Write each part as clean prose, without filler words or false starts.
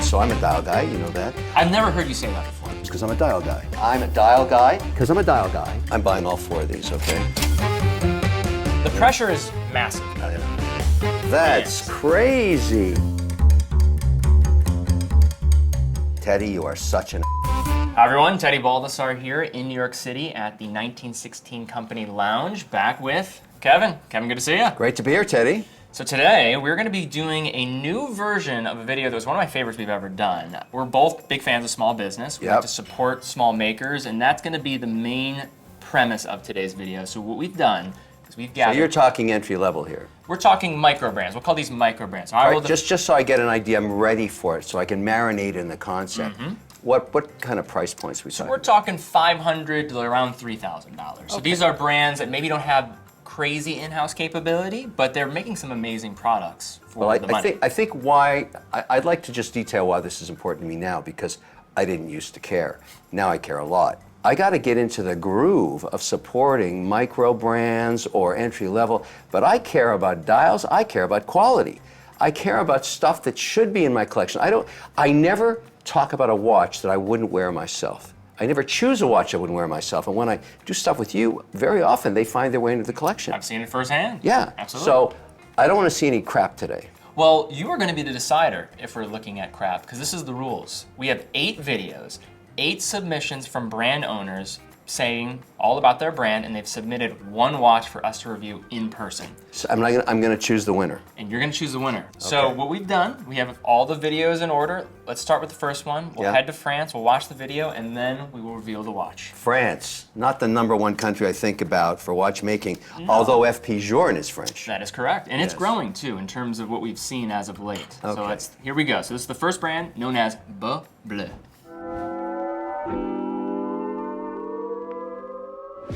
So I'm a dial guy, you know that. I've never heard you say that before. It's because I'm a dial guy. I'm a dial guy because I'm a dial guy. I'm buying all 4 of these, okay? The pressure is massive. That's crazy. Teddy, you are such an Hi everyone, Teddy Baldassarre here in New York City at the 1916 Company Lounge, back with Kevin. Kevin, good to see you. Great to be here, Teddy. So today, we're going to be doing a new version of a video that was one of my favorites we've ever done. We're both big fans of small business. We like to support small makers, and that's going to be the main premise of today's video. So what we've done is we've gathered... So you're talking entry level here. We're talking micro brands. We'll call these micro brands. All right, just so I get an idea, I'm ready for it, so I can marinate in the concept. What kind of price points we talking? We're talking $500 to around $3,000. So these are brands that maybe don't have crazy in-house capability, but they're making some amazing products for the money. I think why, I'd like to just detail why this is important to me now, because I didn't used to care. Now I care a lot. I got to get into the groove of supporting micro brands or entry level, but I care about dials, I care about quality. I care about stuff that should be in my collection. I never talk about a watch that I wouldn't wear myself. I never choose a watch I wouldn't wear myself. And when I do stuff with you, very often they find their way into the collection. I've seen it firsthand. Yeah, absolutely. So I don't want to see any crap today. Well, you are going to be the decider if we're looking at crap, because this is the rules. We have 8 videos, 8 submissions from brand owners saying all about their brand, and they've submitted 1 watch for us to review in person. So I'm going to choose the winner. And you're going to choose the winner. Okay. So what we've done, we have all the videos in order. Let's start with the first one. We'll head to France, we'll watch the video, and then we will reveal the watch. France, not the #1 country I think about for watchmaking, although FP Journe is French. That is correct, and it's growing too in terms of what we've seen as of late. Okay. So here we go. So this is the first brand, known as Beaubleu.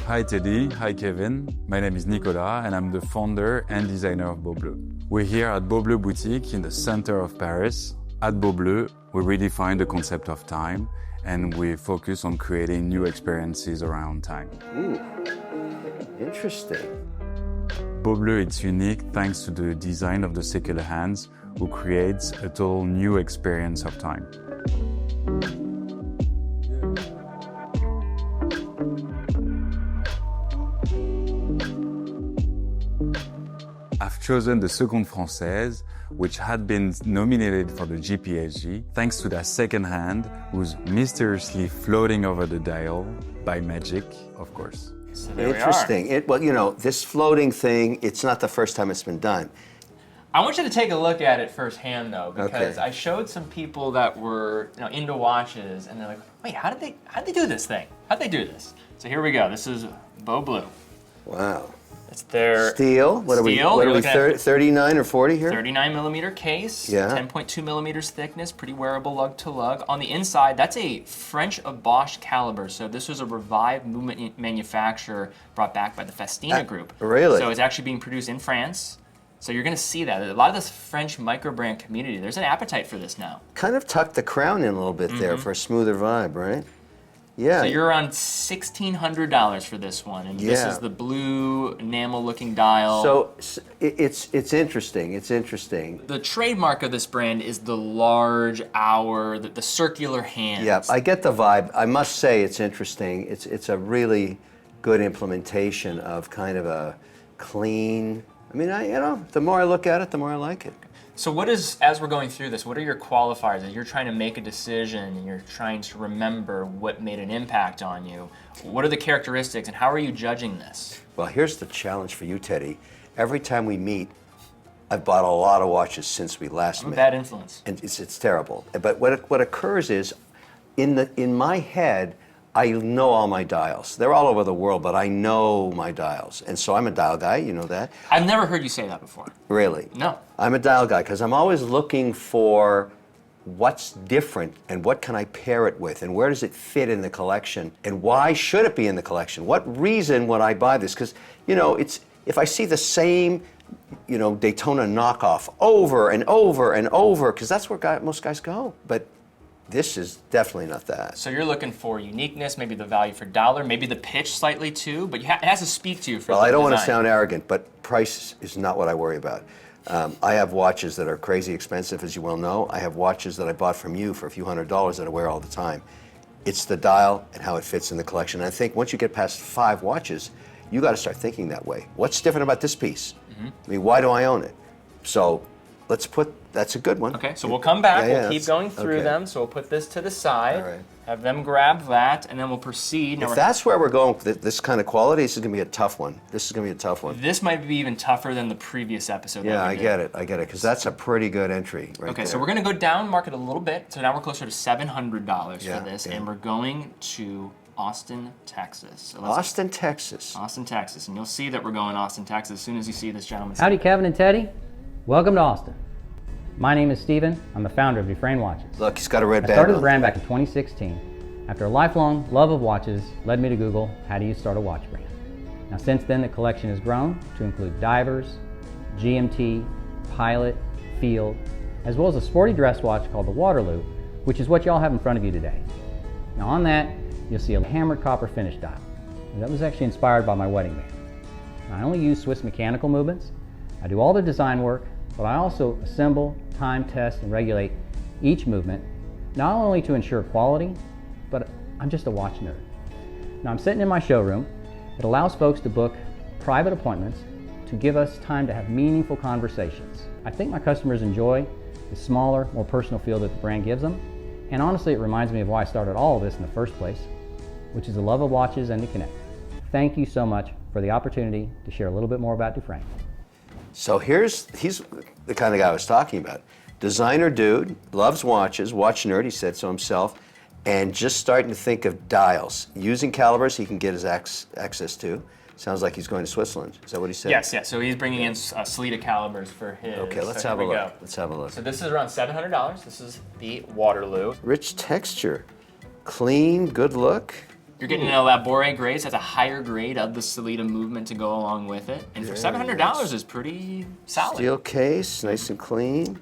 Hi Teddy, hi Kevin. My name is Nicolas and I'm the founder and designer of Beaubleu. We're here at Beaubleu Boutique in the center of Paris. At Beaubleu, we redefine the concept of time and we focus on creating new experiences around time. Ooh, interesting. Beaubleu is unique thanks to the design of the secular hands who creates a total new experience of time. I've chosen the Seconde Française, which had been nominated for the GPHG, thanks to that second hand, who's mysteriously floating over the dial by magic, of course. So there Interesting. Well, you know, this floating thing, it's not the first time it's been done. I want you to take a look at it firsthand, though, because I showed some people that were into watches, and they're like, "Wait, how did they do this thing? How'd they do this?" So here we go. This is Beaubleu. Wow. It's their steel. What are we? 39 or 40 here? 39 millimeter case. Yeah. 10.2 millimeters thickness. Pretty wearable lug to lug. On the inside, that's a French Bosch caliber. So this was a revived movement manufacturer brought back by the Festina Group. Really? So it's actually being produced in France. So you're going to see that. A lot of this French microbrand community, there's an appetite for this now. Kind of tucked the crown in a little bit there for a smoother vibe, right? Yeah. So you're on $1,600 for this one, and this is the blue enamel-looking dial. So it's interesting. It's interesting. The trademark of this brand is the large hour, the circular hands. Yeah, I get the vibe. I must say it's interesting. It's a really good implementation of kind of a clean. I mean, the more I look at it, the more I like it. So as we're going through this, what are your qualifiers? As you're trying to make a decision and you're trying to remember what made an impact on you, what are the characteristics and how are you judging this? Well, here's the challenge for you, Teddy. Every time we meet, I've bought a lot of watches since we last met. Bad influence. And it's terrible. But what occurs is, in my head, I know all my dials. They're all over the world, but I know my dials. And so I'm a dial guy, you know that. I've never heard you say that before. Really? No. I'm a dial guy because I'm always looking for what's different and what can I pair it with and where does it fit in the collection and why should it be in the collection? What reason would I buy this? Because, if I see the same, Daytona knockoff over and over and over, because that's where most guys go. But this is definitely not that. So you're looking for uniqueness, maybe the value for dollar, maybe the pitch slightly too, but it has to speak to you for Well, the I don't design. want to sound arrogant, but price is not what I worry about. I have watches that are crazy expensive, as you well know. I have watches that I bought from you for a few $100s that I wear all the time. It's the dial and how it fits in the collection. And I think once you get past 5 watches, you got to start thinking that way. What's different about this piece? I mean, why do I own it? So let's put, that's a good one. Okay, so we'll come back, we'll keep going through them. So we'll put this to the side, have them grab that, and then we'll proceed. If that's where we're going with this kind of quality, this is going to be a tough one. This is going to be a tough one. This might be even tougher than the previous episode. Yeah, I get it, because that's a pretty good entry right Okay, there. so we're going to go down market a little bit. So now we're closer to $700 for this, and we're going to Austin, Texas. So Austin, Texas. Austin, Texas. And you'll see that we're going Austin, Texas as soon as you see this gentleman. Howdy, Kevin and Teddy. Welcome to Austin. My name is Steven. I'm the founder of Dufrane Watches. Look, he's got a red band I started the on. brand back in 2016 after a lifelong love of watches led me to Google, how do you start a watch brand? Now since then, the collection has grown to include divers, GMT, pilot, field, as well as a sporty dress watch called the Waterloo, which is what y'all have in front of you today. Now on that, you'll see a hammered copper finish dial. That was actually inspired by my wedding band. Now, I only use Swiss mechanical movements. I do all the design work, but I also assemble, time test, and regulate each movement, not only to ensure quality, but I'm just a watch nerd. Now I'm sitting in my showroom. It allows folks to book private appointments to give us time to have meaningful conversations. I think my customers enjoy the smaller, more personal feel that the brand gives them, and honestly, it reminds me of why I started all of this in the first place, which is the love of watches and to connect. Thank you so much for the opportunity to share a little bit more about Dufrane. So he's the kind of guy I was talking about. Designer dude, loves watches, watch nerd, he said so himself, and just starting to think of dials. Using calibers he can get his access to. Sounds like he's going to Switzerland. Is that what he said? Yes, yes. So he's bringing in a sleeve of calibers for his. Okay, let's so have a here we look. go. Let's have a look. So this is around $700. This is the Waterloo. Rich texture, clean, good look. You're getting an Labore grade, so that's a higher grade of the Solita movement to go along with it. And for $700 is pretty solid. Steel case, nice and clean.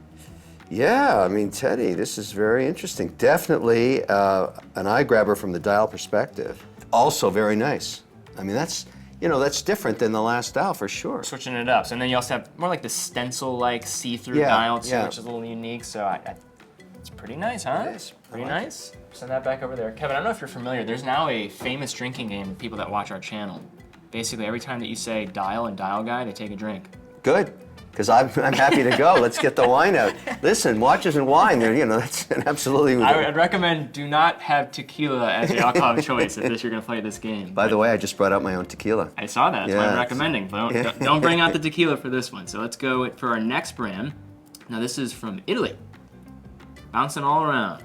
Yeah, I mean, Teddy, this is very interesting. Definitely an eye grabber from the dial perspective. Also very nice. I mean, that's different than the last dial for sure. Switching it up. So, and then you also have more like the stencil-like see-through dial too, which is a little unique. So it's pretty nice, huh? It is. Pretty nice. Send that back over there. Kevin, I don't know if you're familiar. There's now a famous drinking game for people that watch our channel. Basically, every time that you say dial and dial guy, they take a drink. Good, because I'm happy to go. Let's get the wine out. Listen, watches and wine, that's absolutely. I'd recommend do not have tequila as your alcohol of choice if you're going to play this game. By the way, I just brought out my own tequila. I saw that. That's why I'm recommending. Don't bring out the tequila for this one. So let's go for our next brand. Now this is from Italy. Bouncing all around.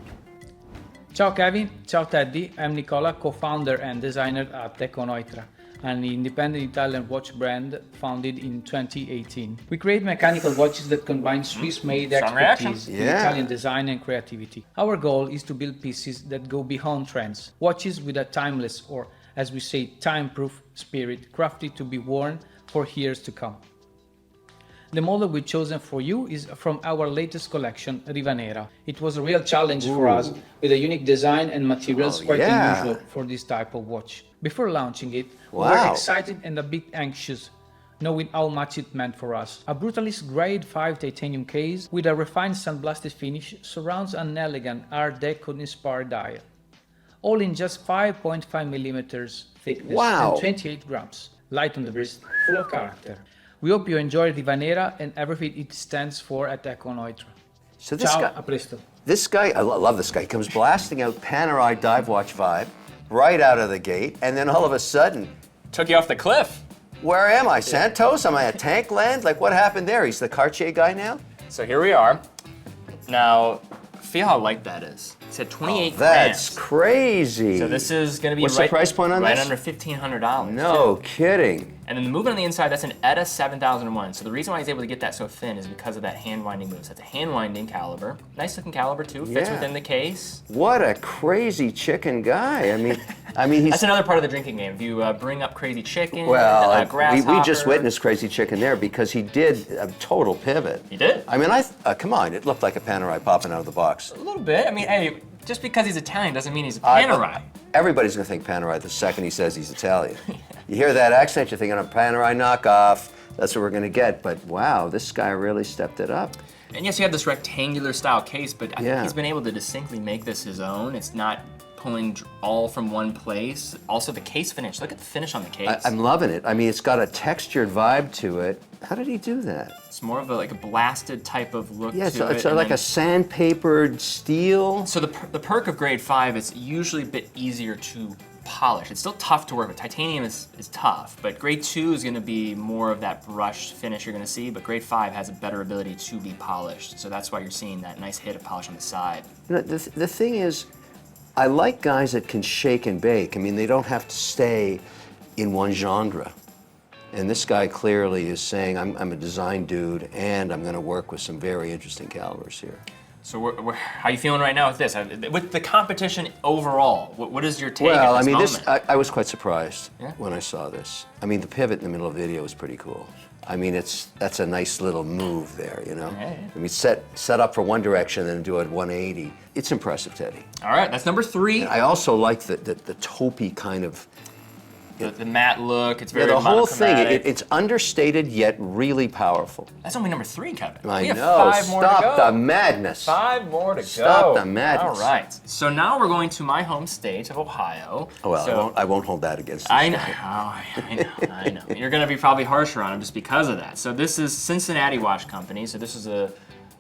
Ciao Kevin, ciao Teddy. I'm Nicola, co-founder and designer at neutra, an independent Italian watch brand founded in 2018. We create mechanical watches that combine Swiss-made expertise in Italian design and creativity. Our goal is to build pieces that go beyond trends, watches with a timeless, or as we say, time-proof spirit, crafted to be worn for years to come. The model we've chosen for you is from our latest collection, Rivanera. It was a real challenge for us, with a unique design and materials quite unusual for this type of watch. Before launching it, we were excited and a bit anxious, knowing how much it meant for us. A Brutalist Grade 5 titanium case with a refined sandblasted finish surrounds an elegant Art Deco-inspired dial, all in just 5.5 millimeters thickness and 28 grams, light on the wrist, full of character. We hope you enjoy Rivanera and everything it stands for at neutra. So this Ciao, guy, a presto. This guy, I love this guy. He comes blasting out Panerai dive watch vibe right out of the gate, and then all of a sudden, took you off the cliff. Where am I? Santos? Am I at Tank Land? Like, what happened there? He's the Cartier guy now? So here we are. Now, feel how light that is. It said 28 That's grams. crazy. So this is going to be What's the price point on right this? under $1,500. No kidding. And then the movement on the inside, that's an ETA 7001. So the reason why he's able to get that so thin is because of that hand winding move. So it's a hand winding caliber. Nice looking caliber too, fits within the case. What a crazy chicken guy. I mean he's... That's another part of the drinking game. If you bring up crazy chicken, Well, grasshopper. we just witnessed crazy chicken there because he did a total pivot. He did? I mean, come on, it looked like a Panerai popping out of the box. A little bit. I mean, hey, just because he's Italian doesn't mean he's a Panerai. Everybody's gonna think Panerai the second he says he's Italian. You hear that accent, you're thinking of Panerai knockoff. that's what we're going to get. But wow, this guy really stepped it up. And yes, you have this rectangular style case, but I think he's been able to distinctly make this his own. It's not pulling all from one place. Also the case finish, look at the finish on the case. I'm loving it. I mean, it's got a textured vibe to it. How did he do that? It's more of like a blasted type of look to it. Yeah, it's like a sandpapered steel. So the perk of grade 5 is usually a bit easier to polish. It's still tough to work with. Titanium is tough, but grade 2 is gonna be more of that brushed finish you're gonna see, but grade 5 has a better ability to be polished. So that's why you're seeing that nice hit of polish on the side. You know, the thing is, I like guys that can shake and bake. I mean, they don't have to stay in one genre. And this guy clearly is saying, I'm a design dude, and I'm gonna work with some very interesting calibers here. So how are you feeling right now with this? With the competition overall, what is your take well, at this moment? I was quite surprised when I saw this. I mean, the pivot in the middle of the video was pretty cool. I mean, that's a nice little move there, you know? Right. I mean, set up for one direction and then do it 180. It's impressive, Teddy. All right, that's number 3. And I also like the taupey kind of... The matte look, it's very the whole thing, monochromatic. it's understated yet really powerful. That's only number 3, Kevin. I We have know, 5 more to go. stop the madness. 5 more to go. Stop the madness. All right. So now we're going to my home state of Ohio. Oh, well, so, I won't hold that against you. I know, I know. You're going to be probably harsher on him just because of that. So this is Cincinnati Watch Company. So this is a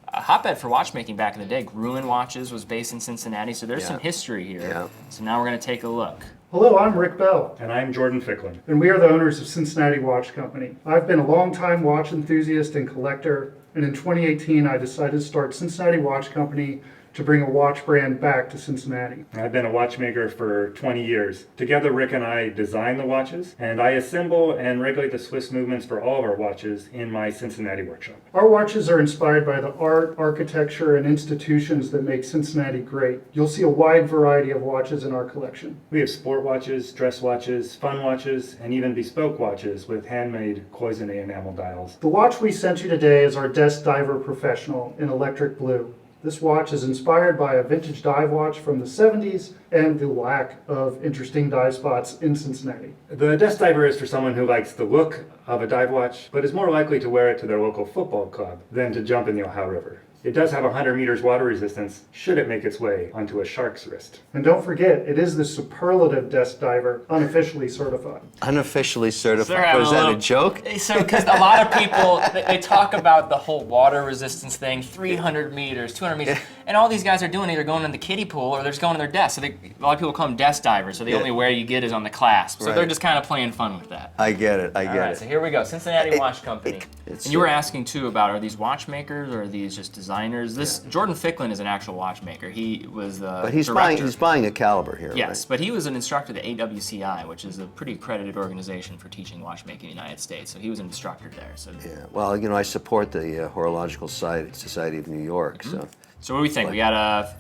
hotbed for watchmaking back in the day. Gruen Watches was based in Cincinnati, so there's some history here. Yeah. So now we're going to take a look. Hello, I'm Rick Bell. And I'm Jordan Ficklin. And we are the owners of Cincinnati Watch Company. I've been a long-time watch enthusiast and collector, and in 2018 I decided to start Cincinnati Watch Company to bring a watch brand back to Cincinnati. I've been a watchmaker for 20 years. Together, Rick and I design the watches, and I assemble and regulate the Swiss movements for all of our watches in my Cincinnati workshop. Our watches are inspired by the art, architecture, and institutions that make Cincinnati great. You'll see a wide variety of watches in our collection. We have sport watches, dress watches, fun watches, and even bespoke watches with handmade cloisonné enamel dials. The watch we sent you today is our Desk Diver Professional in electric blue. This watch is inspired by a vintage dive watch from the 70s and the lack of interesting dive spots in Cincinnati. The Desk Diver is for someone who likes the look of a dive watch, but is more likely to wear it to their local football club than to jump in the Ohio River. It does have 100 meters water resistance should it make its way onto a shark's wrist. And don't forget, it is the superlative Desk Diver, unofficially certified. Unofficially certified. Sir, Was that a joke? So, because a lot of people, they talk about the whole water resistance thing, 300 meters, 200 meters, and all these guys are doing either going in the kiddie pool or they're just going to their desk. So a lot of people call them desk divers, so the only wear you get is on the clasp. So they're just kind of playing fun with that. I get it, I All get right, it. so here we go, Cincinnati Watch Company. It's And you were asking too about, are these watchmakers or are these just designers? This Jordan Ficklin is an actual watchmaker. He was the But he's buying a caliber here, Yes, right? but he was an instructor at the AWCI, which is a pretty accredited organization for teaching watchmaking in the United States. So he was an instructor there. So, Yeah, well, you know, I support the Horological Society of New York, so... so what do we think? We got a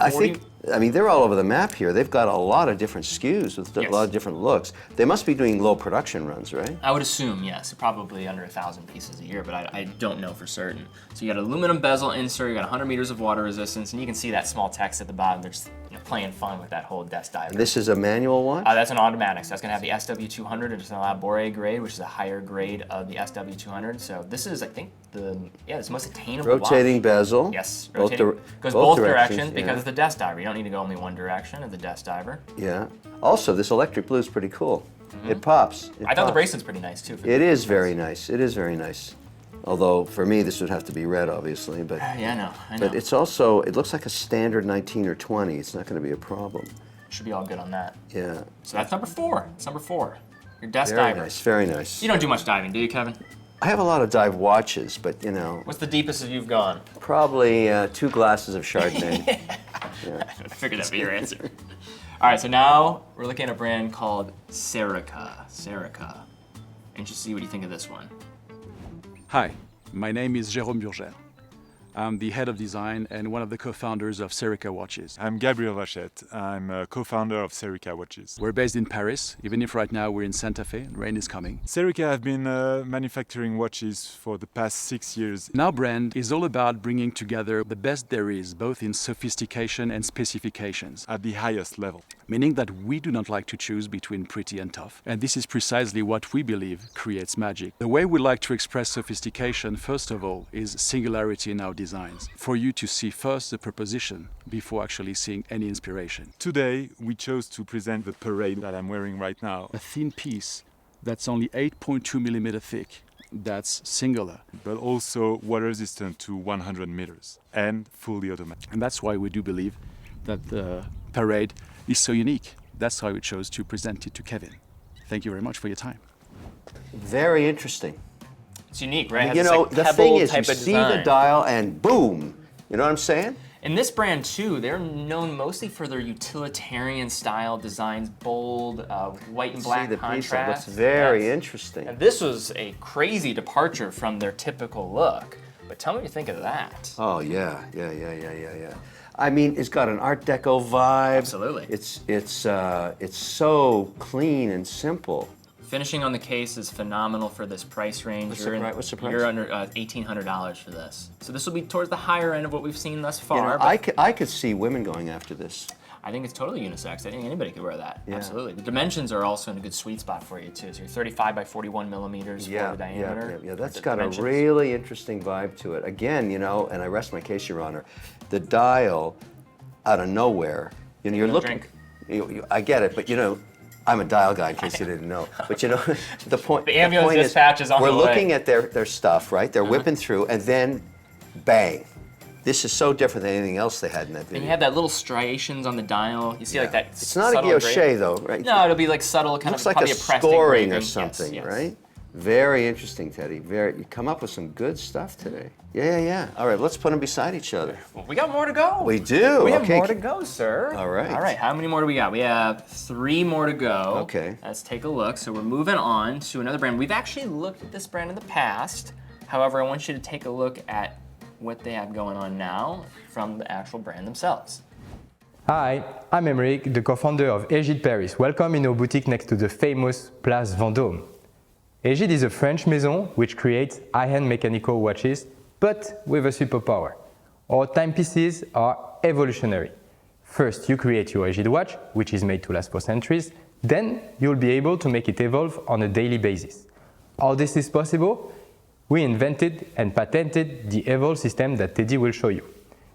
I think, I mean, they're all over the map here. They've got a lot of different SKUs with a lot of different looks. They must be doing low production runs, right? I would assume, yes, probably under 1,000 pieces a year, but I don't know for certain. So you got an aluminum bezel insert, you got 100 meters of water resistance, and you can see that small text at the bottom. They're just playing fun with that whole desk diver. This is a manual watch? That's an automatic, so that's gonna have the SW200, it's an Labore grade, which is a higher grade of the SW200. So this is, I think, the most attainable Rotating watch. bezel. Yes, Both rotating. Goes both directions yeah. because it's the desk diver. You don't need to go only one direction of the desk diver. Yeah. Also, this electric blue is pretty cool. It pops. I thought the bracelet's pretty nice too. It is very nice. It is very nice. Although, for me, this would have to be red, obviously. But Yeah, I know. But it's also, it looks like a standard 19 or 20. It's not going to be a problem. Should be all good on that. Yeah. So that's number 4. It's number 4. Your desk Very diver. nice, very nice. You don't do much diving, do you, Kevin? I have a lot of dive watches, but, you know, What's the deepest you've gone? probably 2 glasses of Chardonnay. I figured that'd be your answer. All right, so now we're looking at a brand called Serica. Serica. And just see what you think of this one. Hi, my name is Jérôme Burgère. I'm the head of design and one of the co-founders of Serica Watches. I'm Gabriel Vachette. I'm a co-founder of Serica Watches. We're based in Paris, even if right now we're in Santa Fe and rain is coming. Serica have been manufacturing watches for the past 6 years. Our brand is all about bringing together the best there is, both in sophistication and specifications. At the highest level. Meaning that we do not like to choose between pretty and tough. And this is precisely what we believe creates magic. The way we like to express sophistication, first of all, is singularity in our designs. For you to see first the proposition before actually seeing any inspiration. Today, we chose to present the parade that I'm wearing right now. A thin piece that's only 8.2 millimeter thick. That's singular. But also water resistant to 100 meters and fully automatic. And that's why we do believe that the parade is so unique. That's why we chose to present it to Kevin. Thank you very much for your time. Very interesting. It's unique, right? You It has know, this, the like, thing pebble is, you type of see the design. dial and boom. You know what I'm saying? And this brand too, they're known mostly for their utilitarian style designs, bold, white and black See the piece, it contrast. looks very Yes. interesting. And this was a crazy departure from their typical look. But tell me what you think of that. Oh yeah. I mean, it's got an Art Deco vibe. Absolutely. It's so clean and simple. Finishing on the case is phenomenal for this price range. What's the price? You're under $1,800 for this. So this will be towards the higher end of what we've seen thus You far. know, but I could see women going after this. I think it's totally unisex. I think anybody could wear that. Yeah. Absolutely. The dimensions are also in a good sweet spot for you too. So you're 35 by 41 millimeters for the diameter. Yeah. That's The got dimensions. a really interesting vibe to it. Again, you know, and I rest my case, Your Honor, the dial out of nowhere. You know, you're looking. I get it, but you know, I'm a dial guy in case you didn't know. But you know, the point. The ambulance point dispatch is on we're the way. looking at their stuff, right? They're whipping through, and then, bang. This is so different than anything else they had in that And video. you have that little striations on the dial. You see like that. It's not a subtle guilloche gradient. though, right? No, it'll be like subtle, kind Looks of like probably a a pressed scoring or engraving. something, Yes. right? Very interesting, Teddy. You come up with some good stuff today. Yeah. All right, let's put them beside each other. Well, we got more to go. We do. We have Okay. more to go, sir. All right. All right. How many more do we got? We have 3 more to go. Okay. Let's take a look. So we're moving on to another brand. We've actually looked at this brand in the past. However, I want you to take a look at what they have going on now from the actual brand themselves. Hi, I'm Emeric, the co-founder of Hegid Paris. Welcome in our boutique next to the famous Place Vendôme. Hegid is a French maison which creates high-end mechanical watches, but with a superpower. Our timepieces are evolutionary. First, you create your Hegid watch, which is made to last for centuries. Then, you'll be able to make it evolve on a daily basis. How this is possible? We invented and patented the Evolve system that Teddy will show you.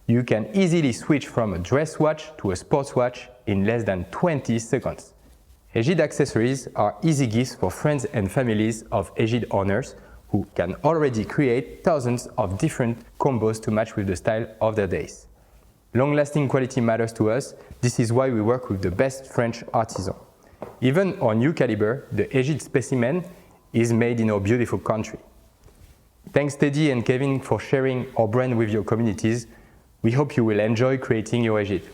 You can easily switch from a dress watch to a sports watch in less than 20 seconds. Hegid accessories are easy gifts for friends and families of Hegid owners who can already create thousands of different combos to match with the style of their days. Long-lasting quality matters to us. This is why we work with the best French artisans. Even our new caliber, the Hegid specimen, is made in our beautiful country. Thanks Teddy and Kevin for sharing our brand with your communities. We hope you will enjoy creating your Hegid.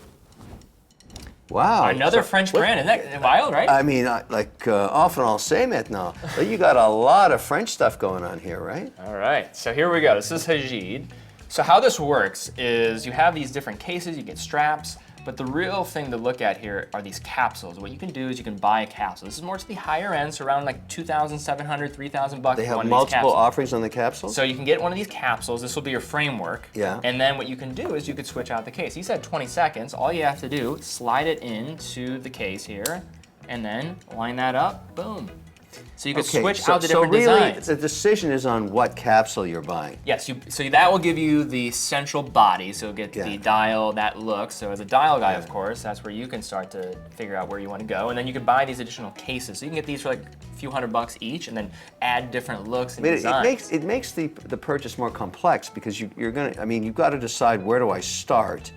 Wow. Another French brand. Isn't that wild, right? I mean, en français maintenant. But you got a lot of French stuff going on here, right? All right, so here we go. This is Hegid. So how this works is you have these different cases, you get straps, but the real thing to look at here are these capsules. What you can do is you can buy a capsule. This is more to the higher end, so around like $2,700, $3,000 They for have one of these multiple capsules. offerings on the capsules? So you can get one of these capsules. This will be your framework. Yeah. And then what you can do is you could switch out the case. He said 20 seconds. All you have to do, slide it into the case here, and then line that up. Boom. So you could switch out the different really, designs. the decision is on what capsule you're buying. Yes, so that will give you the central body, so you'll get the dial, that look. So as a dial guy, of course, that's where you can start to figure out where you want to go. And then you can buy these additional cases. So you can get these for like a few $100 each and then add different looks and designs. It makes the purchase more complex because you've got to decide where do I start.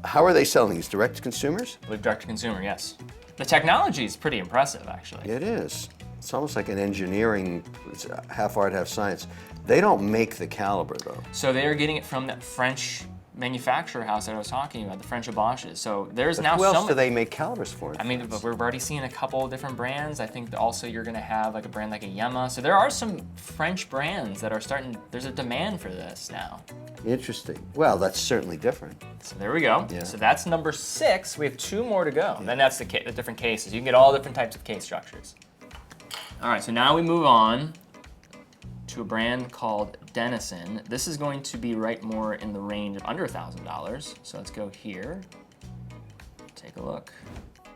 How are they selling these? Direct to consumers? With direct to consumer, yes. The technology is pretty impressive, actually. It is. It's almost like an engineering, it's half art, half science. They don't make the caliber, though. So they are getting it from that French manufacturer house that I was talking about, the French Watches. So there's But now who else some. do they make calibers for? I mean, but we're already seeing a couple of different brands. I think that also you're going to have like a brand like a Yema. So there are some French brands that are starting. There's a demand for this now. Interesting. Well, that's certainly different. So there we go. Yeah. So that's number 6. We have 2 more to go. And then that's the different cases. You can get all different types of case structures. All right, so now we move on to a brand called Dennison. This is going to be right more in the range of under $1,000. So let's go here. Take a look.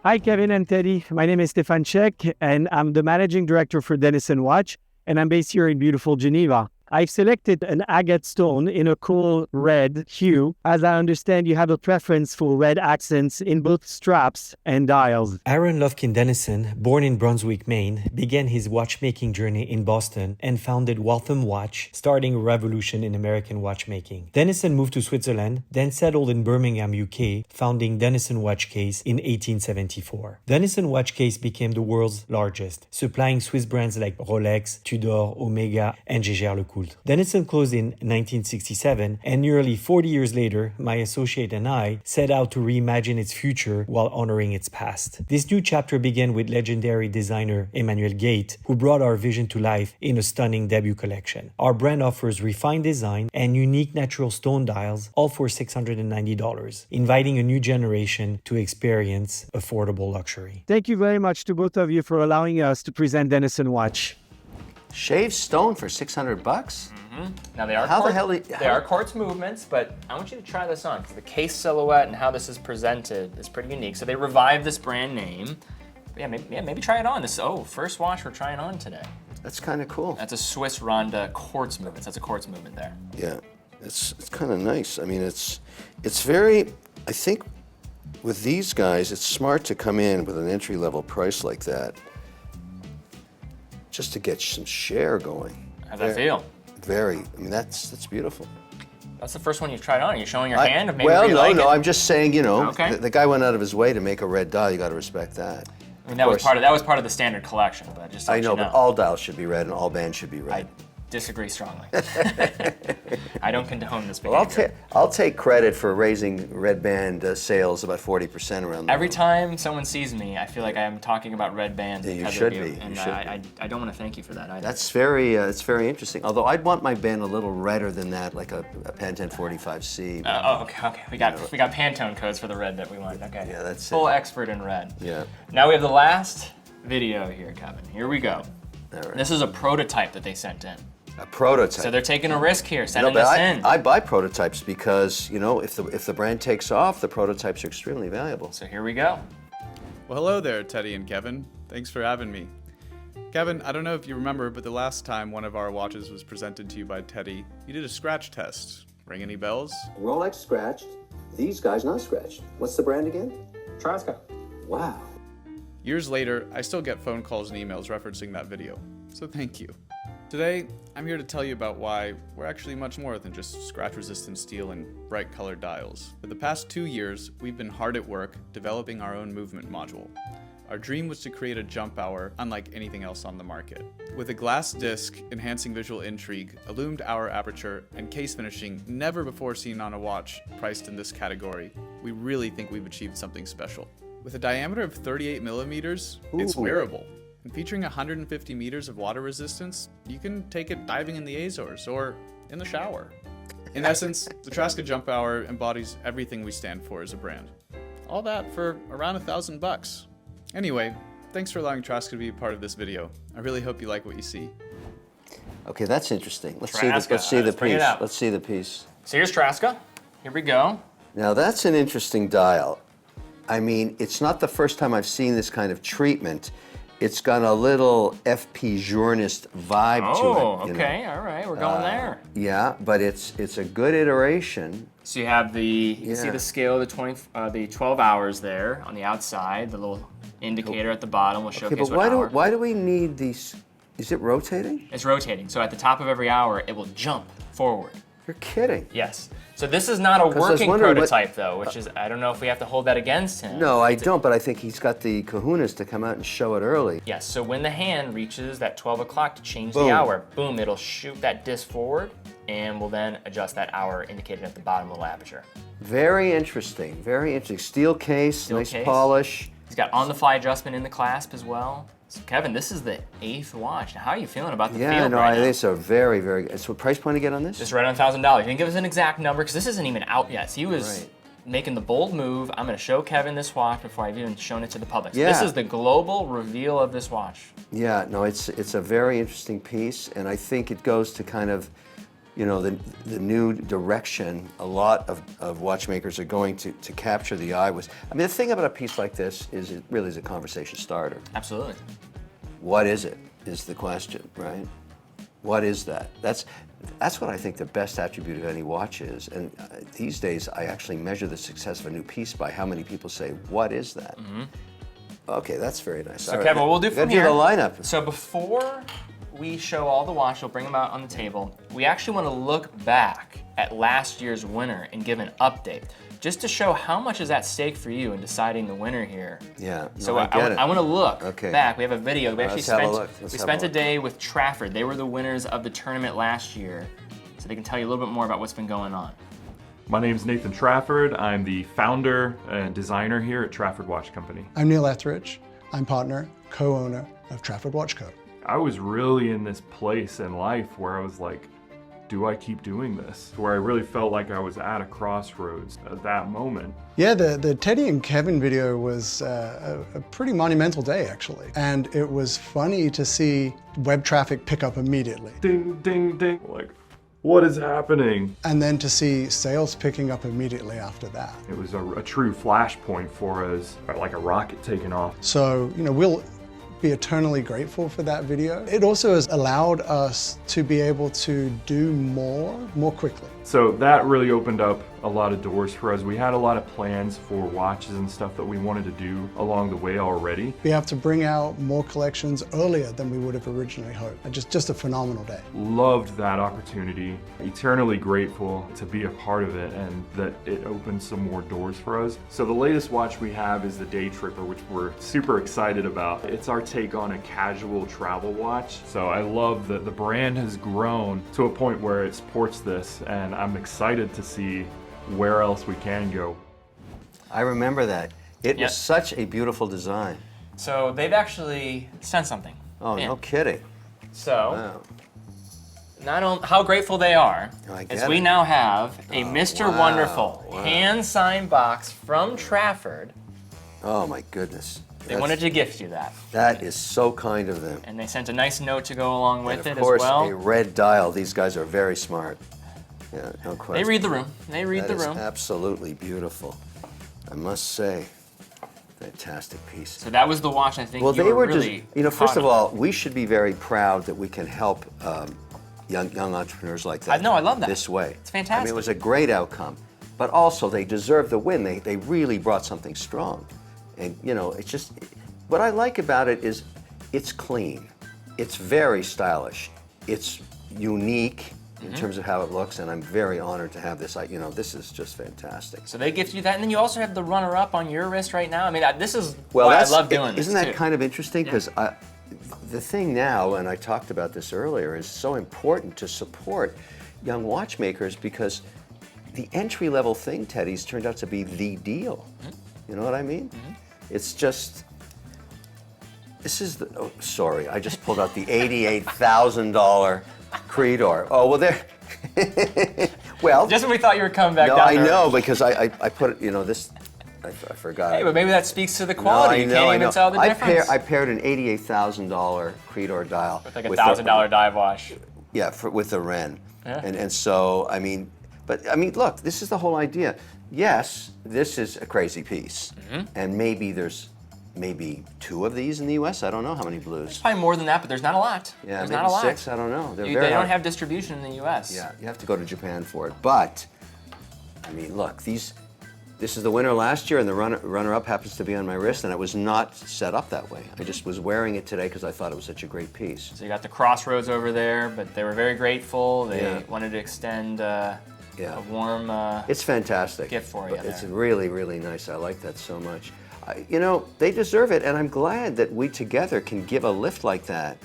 Hi, Kevin and Teddy. My name is Stefan Czech, and I'm the managing director for Dennison Watch, and I'm based here in beautiful Geneva. I've selected an agate stone in a cool red hue. As I understand, you have a preference for red accents in both straps and dials. Aaron Lufkin Dennison, born in Brunswick, Maine, began his watchmaking journey in Boston and founded Waltham Watch, starting a revolution in American watchmaking. Dennison moved to Switzerland, then settled in Birmingham, UK, founding Dennison Watch Case in 1874. Dennison Watch Case became the world's largest, supplying Swiss brands like Rolex, Tudor, Omega, and Jaeger-LeCoultre. Dennison closed in 1967, and nearly 40 years later, my associate and I set out to reimagine its future while honoring its past. This new chapter began with legendary designer Emmanuel Gate, who brought our vision to life in a stunning debut collection. Our brand offers refined design and unique natural stone dials, all for $690, inviting a new generation to experience affordable luxury. Thank you very much to both of you for allowing us to present Dennison Watch. Shaved stone for $600? Now they are How the quartz, hell they are quartz movements, but I want you to try this on because the case silhouette and how this is presented is pretty unique. So they revived this brand name. But maybe try it on. This first watch we're trying on today. That's kind of cool. That's a Swiss Ronda quartz movement. That's a quartz movement there. Yeah, it's kind of nice. I mean, it's very. I think with these guys, it's smart to come in with an entry-level price like that, just to get some share going. How's that feel? Very. I mean, that's beautiful. That's the first one you've tried on. Are you showing your hand? No. I'm just saying, Okay. the guy went out of his way to make a red dial. You got to respect that. I mean, that was part of the standard collection, but just I know, but all dials should be red and all bands should be red. Disagree strongly. I don't condone this behavior. Well, I'll take credit for raising red band sales about 40% around the Every world. time someone sees me, I feel like I'm talking about red bands Yeah, you because should of you. be. And You should I don't want to thank you for that either. That's it's very interesting. Although I'd want my band a little redder than that, like a Pantene 45C. Okay. We got Pantone codes for the red that we want. Okay. Yeah, that's full it. expert in red. Yeah. Now we have the last video here, Kevin. Here we go. All right. This is a prototype that they sent in. A prototype. So they're taking a risk here, sending but us in. I buy prototypes because, if the brand takes off, the prototypes are extremely valuable. So here we go. Well, hello there, Teddy and Kevin. Thanks for having me. Kevin, I don't know if you remember, but the last time one of our watches was presented to you by Teddy, you did a scratch test. Ring any bells? Rolex scratched. These guys not scratched. What's the brand again? Traska. Wow. Years later, I still get phone calls and emails referencing that video, so thank you. Today, I'm here to tell you about why we're actually much more than just scratch-resistant steel and bright-colored dials. For the past 2 years, we've been hard at work developing our own movement module. Our dream was to create a jump hour unlike anything else on the market. With a glass disc enhancing visual intrigue, a loomed hour aperture, and case finishing never before seen on a watch priced in this category, we really think we've achieved something special. With a diameter of 38 millimeters, it's wearable. And featuring 150 meters of water resistance, you can take it diving in the Azores or in the shower. In essence, the Traska Jump Hour embodies everything we stand for as a brand. All that for around $1,000. Anyway, thanks for allowing Traska to be a part of this video. I really hope you like what you see. Okay, that's interesting. Let's Traska. see the Let's bring it piece. out. Let's see the piece. So here's Traska. Here we go. Now that's an interesting dial. I mean, it's not the first time I've seen this kind of treatment. It's got a little FP Journist vibe to it. Oh, okay, all right, we're going there. Yeah, but it's a good iteration. So you have you see the scale of the 12 hours there on the outside. The little indicator at the bottom will showcase Okay, but what hour. why do we need these? Is it rotating? It's rotating. So at the top of every hour, it will jump forward. You're kidding. Yes. So this is not a 'Cause I was working wondering what- prototype, though, which is, I don't know if we have to hold that against him. No, I don't, but I think he's got the kahunas to come out and show it early. Yes, so when the hand reaches that 12 o'clock to change Boom. the hour, boom, it'll shoot that disc forward, and will then adjust that hour indicated at the bottom of the aperture. Very interesting, very interesting. Steel case, nice case. polish. He's got on-the-fly adjustment in the clasp as well. So Kevin, this is the 8th watch. Now, how are you feeling about the Yeah, field no, right I now? think so. Very, very good. So, what price point to get on this? Just right on $1,000. You didn't give us an exact number because this isn't even out yet. So he was Right. making the bold move. I'm going to show Kevin this watch before I've even shown it to the public. So Yeah. this is the global reveal of this watch. Yeah, no, it's a very interesting piece, and I think it goes to kind of, you know, the new direction a lot of watchmakers are going to capture the eye with. I mean, the thing about a piece like this is it really is a conversation starter. Absolutely. What is it, is the question, right? What is that? That's what I think the best attribute of any watch is. And these days, I actually measure the success of a new piece by how many people say, what is that? Okay, that's very nice. So Kevin, what we'll do from Let's do here. the lineup. So before we show all the watches, we'll bring them out on the table. We actually want to look back at last year's winner and give an update, just to show how much is at stake for you in deciding the winner here. Yeah, no, So I get it. I want to look Okay. back. We have a video. We actually Let's have a spent look. Let's we have spent a a look. day with Trafford. They were the winners of the tournament last year, so they can tell you a little bit more about what's been going on. My name's Nathan Trafford. I'm the founder and designer here at Trafford Watch Company. I'm Neil Etheridge. I'm partner, co-owner of Trafford Watch Co. I was really in this place in life where I was like, do I keep doing this? Where I really felt like I was at a crossroads at that moment. Yeah, the Teddy and Kevin video was a pretty monumental day, actually. And it was funny to see web traffic pick up immediately. Ding, ding, ding. Like, what is happening? And then to see sales picking up immediately after that. It was a true flashpoint for us, like a rocket taking off. So, you know, we'll be eternally grateful for that video. It also has allowed us to be able to do more quickly. So that really opened up a lot of doors for us. We had a lot of plans for watches and stuff that we wanted to do along the way already. Be able to bring out more collections earlier than we would have originally hoped. Just a phenomenal day. Loved that opportunity. Eternally grateful to be a part of it and that it opened some more doors for us. So the latest watch we have is the Day Tripper, which we're super excited about. It's our take on a casual travel watch. So I love that the brand has grown to a point where it supports this, and I'm excited to see where else we can go. I remember that. It Yep. was such a beautiful design. So they've actually sent something. Oh, in. no kidding. So, Wow. not only how grateful they are, I is get we it. now have a Mr. wow, Wonderful wow. hand-signed box from Trafford. Oh my goodness. They wanted to gift you that. That is so kind of them. And they sent a nice note to go along with And it of course, as well. a red dial. These guys are very smart. Yeah, no question. They read the room. They read That the is room. absolutely beautiful. I must say, fantastic piece. So that was the watch I think Well, you they were were just, really you know, first caught of on. all, we should be very proud that we can help young entrepreneurs like that. I love that. This way. It's I mean, fantastic. it was a great outcome, but also they deserve the win. They really brought something strong. And, you know, it's just, what I like about it is it's clean. It's very stylish. It's unique in terms of how it looks, and I'm very honored to have this. You know, this is just fantastic. So they gift you that, and then you also have the runner-up on your wrist right now. I mean, this is Well, why I that's, love doing this isn't that too. kind of interesting? Because the thing now, and I talked about this earlier, is so important to support young watchmakers because the entry-level thing, Teddy's, turned out to be the deal. You know what I mean? It's just, this is the, oh, sorry, I just pulled out the $88,000 Creedor. Oh, well, there, well. Just when we thought you were coming back No, down I to know, earth. because I put it, you know, this, I forgot. Hey, but maybe that speaks to the quality. You can't even tell the difference. I paired an $88,000 Creedor dial With like a $1,000 dive watch. Yeah, with the Ren. Yeah. And so, I mean, but I mean, look, this is the whole idea. Yes, this is a crazy piece. And maybe there's maybe 2 of these in the US. I don't know how many blues. There's probably more than that, but there's not a lot. Yeah, there's maybe not a lot. 6, I don't know. They're They very don't hard. have distribution in the US. Yeah, you have to go to Japan for it. But, I mean, look, these This is the winner last year, and the runner-up happens to be on my wrist, and it was not set up that way. I just was wearing it today because I thought it was such a great piece. So you got the crossroads over there, but they were very grateful. They wanted to extend a warm it's fantastic. gift for you. It's really, really nice. I like that so much. You know, they deserve it, and I'm glad that we together can give a lift like that.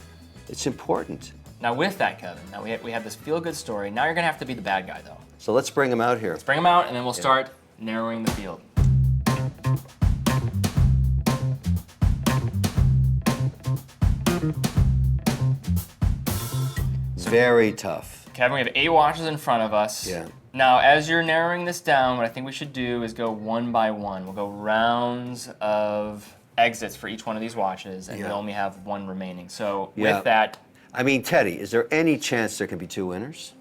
It's important. Now with that, Kevin, now we have this feel-good story. Now you're going to have to be the bad guy, though. So let's bring him out here. Let's bring him out, and then we'll start narrowing the field. It's very tough. Kevin, we have 8 watches in front of us. Yeah. Now, as you're narrowing this down, what I think we should do is go one by one. We'll go rounds of exits for each one of these watches, and we'll only have one remaining. So with that... I mean, Teddy, is there any chance there can be 2 winners?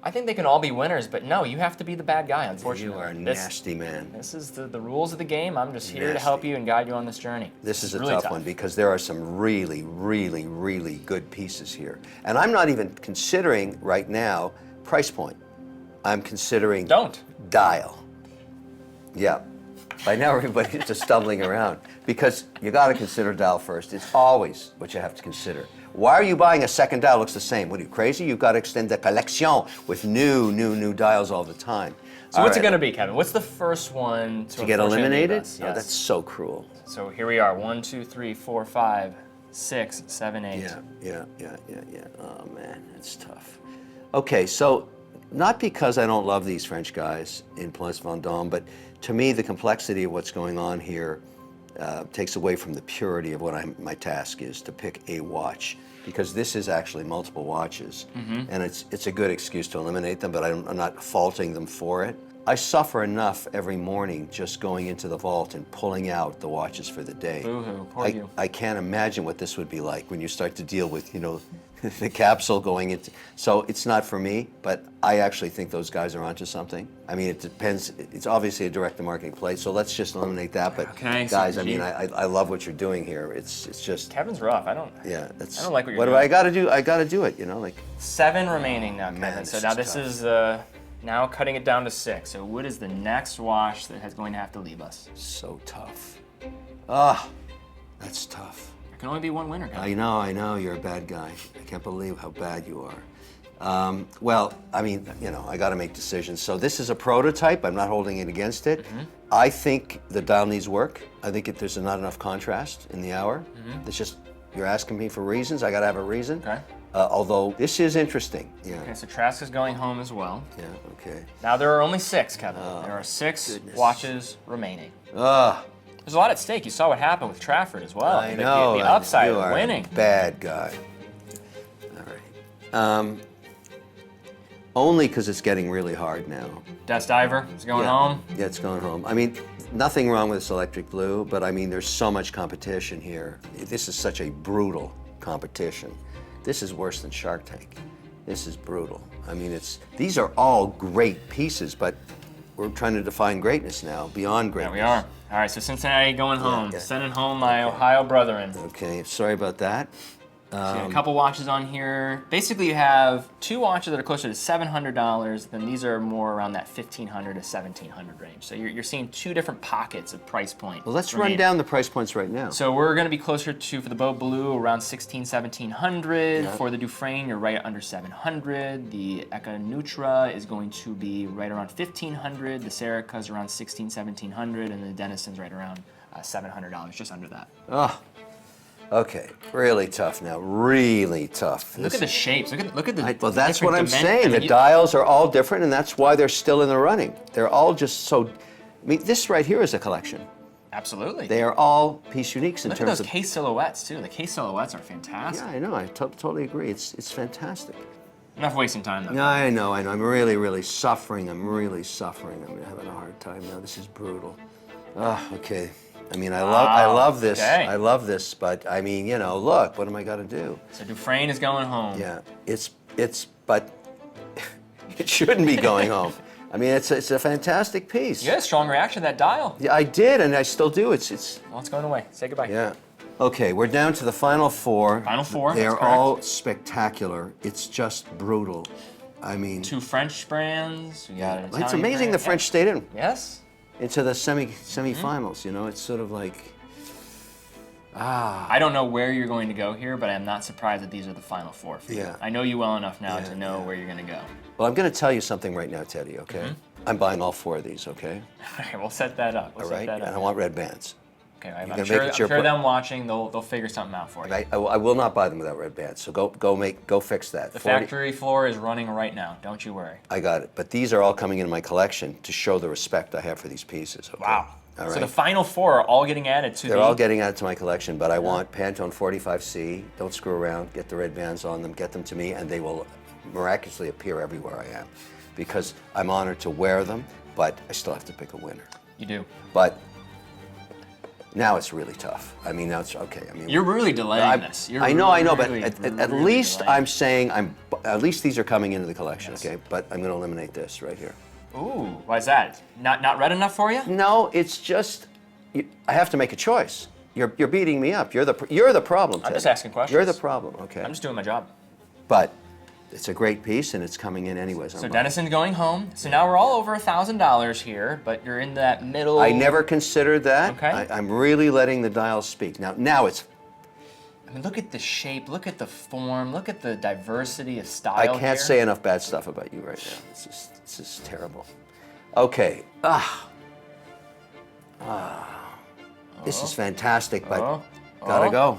I think they can all be winners, but no, you have to be the bad guy, unfortunately. You are a nasty man. This is the rules of the game. I'm just here to help you and guide you on this journey. This is a really tough one because there are some really, really, really good pieces here. And I'm not even considering right now price point. I'm considering dial. Yeah. By now everybody's just stumbling around because you got to consider dial first. It's always what you have to consider. Why are you buying a second dial? It looks the same. What are you, crazy? You've got to extend the collection with new dials all the time. So what's it going to be, Kevin? What's the first one to get eliminated? Yes. Oh, that's so cruel. So here we are. 1, 2, 3, 4, 5, 6, 7, 8. Yeah. Oh, man, that's tough. Okay, so not because I don't love these French guys in Place Vendôme, but to me, the complexity of what's going on here takes away from the purity of what my task is, to pick a watch, because this is actually multiple watches, and it's a good excuse to eliminate them, but I'm not faulting them for it. I suffer enough every morning just going into the vault and pulling out the watches for the day. Boo-hoo, poor you. I can't imagine what this would be like when you start to deal with, you know, the capsule going into. So it's not for me, but I actually think those guys are onto something. I mean, it depends. It's obviously a direct-to-marketing play, so let's just eliminate that. But guys, I mean, I love what you're doing here. It's just. Kevin's rough. I don't like what you're doing. What do I got to do? I got to do it. You know, like. 7 remaining now, Kevin. Man, so now this is now cutting it down to 6. So what is the next watch that is going to have to leave us? So tough. Ah, that's tough. There can only be one winner, Kevin. I know, you're a bad guy. I can't believe how bad you are. Well, I mean, you know, I got to make decisions. So this is a prototype. I'm not holding it against it. I think the dial needs work. I think there's not enough contrast in the hour. It's just, you're asking me for reasons. I got to have a reason. Okay. Although this is interesting. Yeah. Okay, so Traska's going home as well. Yeah, okay. Now there are only 6, Kevin. There are 6 watches remaining. There's a lot at stake. You saw what happened with Trafford as well. I know. The upside you of are winning. A bad guy. All right. Only because it's getting really hard now. Dust Diver is going home? Yeah, it's going home. I mean, nothing wrong with this electric blue, but I mean, there's so much competition here. This is such a brutal competition. This is worse than Shark Tank. This is brutal. I mean, these are all great pieces, but we're trying to define greatness now, beyond greatness. Yeah, we are. All right, so Cincinnati going home. Sending home my Ohio brethren. Okay, sorry about that. So you have a couple watches on here. Basically, you have 2 watches that are closer to $700, then these are more around that $1,500 to $1,700 range. So you're seeing 2 different pockets of price point. Well, let's run down the price points right now. So we're going to be closer to, for the Beaubleu, around $1,600, $1,700. For the Dufrane, you're right under $700. The Eka Neutra is going to be right around $1,500. The Serica is around $1,600, $1,700, and the Dennison's right around $700, just under that. Oh. Okay, really tough now, really tough. Look at the shapes, look at the well, that's what I'm saying. The dials are all different, and that's why they're still in the running. They're all just so, I mean, this right here is a collection. Absolutely. They are all piece uniques in terms of... Look at those case silhouettes, too. The case silhouettes are fantastic. Yeah, I know, I totally agree. It's fantastic. Enough wasting time, though. No, I know. I'm really suffering. I'm having a hard time now. This is brutal. Okay. I mean, I love this. Okay. I love this, but I mean, you know, look, what am I gonna do? So Dufrane is going home. Yeah, but it shouldn't be going home. I mean, it's a fantastic piece. You had a strong reaction to that dial. Yeah, I did, and I still do. Well, it's going away. Say goodbye. Yeah. Okay, we're down to the final 4. Final 4. They are all spectacular. It's just brutal. I mean, 2 French brands. We got an Italian it's amazing brand. the French stayed in. Yes. into the semifinals. You know, it's sort of like, I don't know where you're going to go here, but I'm not surprised that these are the final four for you. Yeah. I know you well enough now to know where you're going to go. Well, I'm going to tell you something right now, Teddy, okay? I'm buying all 4 of these, okay? All right, we'll set that up. All right, and I want red bands. Okay, You're I'm gonna sure, make it your them watching, they'll figure something out for you. I will not buy them without red bands, so go fix that. The factory floor is running right now, don't you worry. I got it, but these are all coming into my collection to show the respect I have for these pieces, okay? Wow. All So right. the final 4 are all getting added to They're all getting added to my collection, but I want Pantone 45C. Don't screw around. Get the red bands on them. Get them to me, and they will miraculously appear everywhere I am, because I'm honored to wear them. But I still have to pick a winner. You do. But now it's really tough. I mean, now it's okay. I mean, You're really delaying this. You're I know, but really, at really least delaying. I'm saying at least these are coming into the collection, okay? But I'm going to eliminate this right here. Ooh, why is that? Not red enough for you? No, it's just I have to make a choice. You're beating me up. You're the problem, Ted. I'm just asking questions. You're the problem, okay? I'm just doing my job. But it's a great piece, and it's coming in anyways. So Dennison's going home. So now we're all over $1,000 here, but you're in that middle. I never considered that. Okay. I'm really letting the dials speak. Now it's. I mean, look at the shape, look at the form, look at the diversity of style I can't here. say enough bad stuff about you right now. This is terrible. Okay. This is fantastic, but gotta go.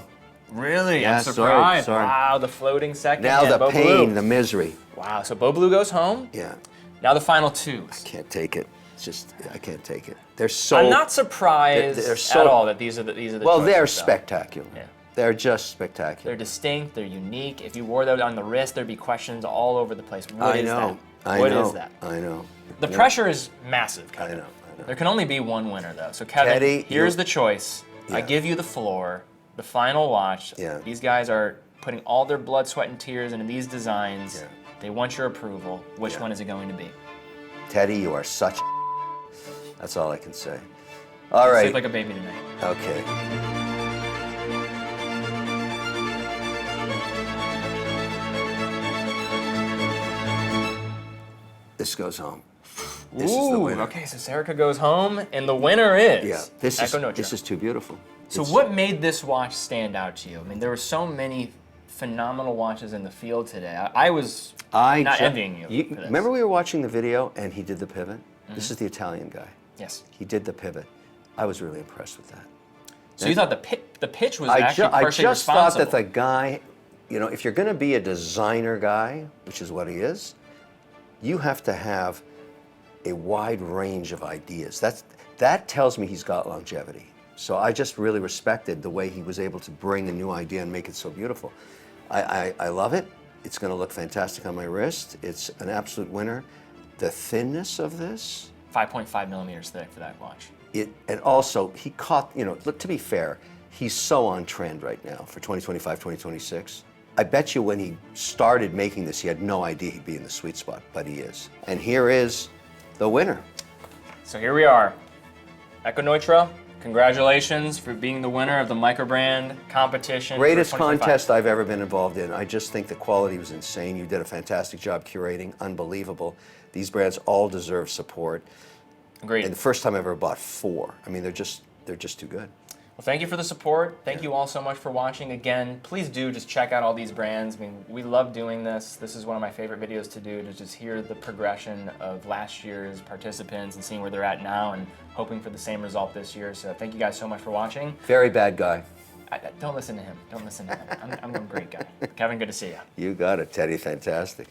Really? Yeah, I'm surprised. sorry. Wow, the floating second. Now the Beaubleu. pain, the misery. Wow, so Beaubleu goes home. Yeah. Now the final 2. I can't take it. It's just I can't take it. They're so. I'm not surprised they're so, at all that these are the Well, choices, they're though. spectacular. Yeah. They're just spectacular. They're distinct. They're unique. If you wore those on the wrist, there'd be questions all over the place. What is that? What is that? I know. The pressure is massive, Kevin. I know. There can only be one winner, though. So, Kevin, Teddy, here's the choice. I Yeah. give you the floor, the final watch. Yeah. These guys are putting all their blood, sweat, and tears into these designs. Yeah. They want your approval. Which one is it going to be? Teddy, you are such. That's all I can say. All right. Sleep like a baby tonight. Okay. This goes home. This is the winner. Okay, so Serica goes home, and the winner is Yeah, Neutra. this is too beautiful. So what made this watch stand out to you? I mean, there were so many phenomenal watches in the field today. I was not envying you for this. Remember we were watching the video and he did the pivot? This is the Italian guy. Yes. He did the pivot. I was really impressed with that. So you thought the pitch was actually I partially just thought responsible. that the guy, you know, if you're going to be a designer guy, which is what he is, you have to have a wide range of ideas. That tells me he's got longevity. So I just really respected the way he was able to bring a new idea and make it so beautiful. I love it. It's going to look fantastic on my wrist. It's an absolute winner. The thinness of this. 5.5 millimeters thick for that watch. And also, he caught, you know, look, to be fair, he's so on trend right now for 2025, 2026. I bet you when he started making this, he had no idea he'd be in the sweet spot, but he is. And here is the winner. So here we are. Neutra, congratulations for being the winner of the microbrand competition. Greatest for 2025. contest I've ever been involved in. I just think the quality was insane. You did a fantastic job curating, unbelievable. These brands all deserve support. Agreed. And the first time I ever bought 4. I mean, they're just too good. Well, thank you for the support. Thank you all so much for watching. Again, please do just check out all these brands. I mean, we love doing this. This is one of my favorite videos to do, to just hear the progression of last year's participants and seeing where they're at now and hoping for the same result this year. So thank you guys so much for watching. Very bad guy. Don't listen to him. Don't listen to him. I'm a great guy. Kevin, good to see you. You got it, Teddy. Fantastic.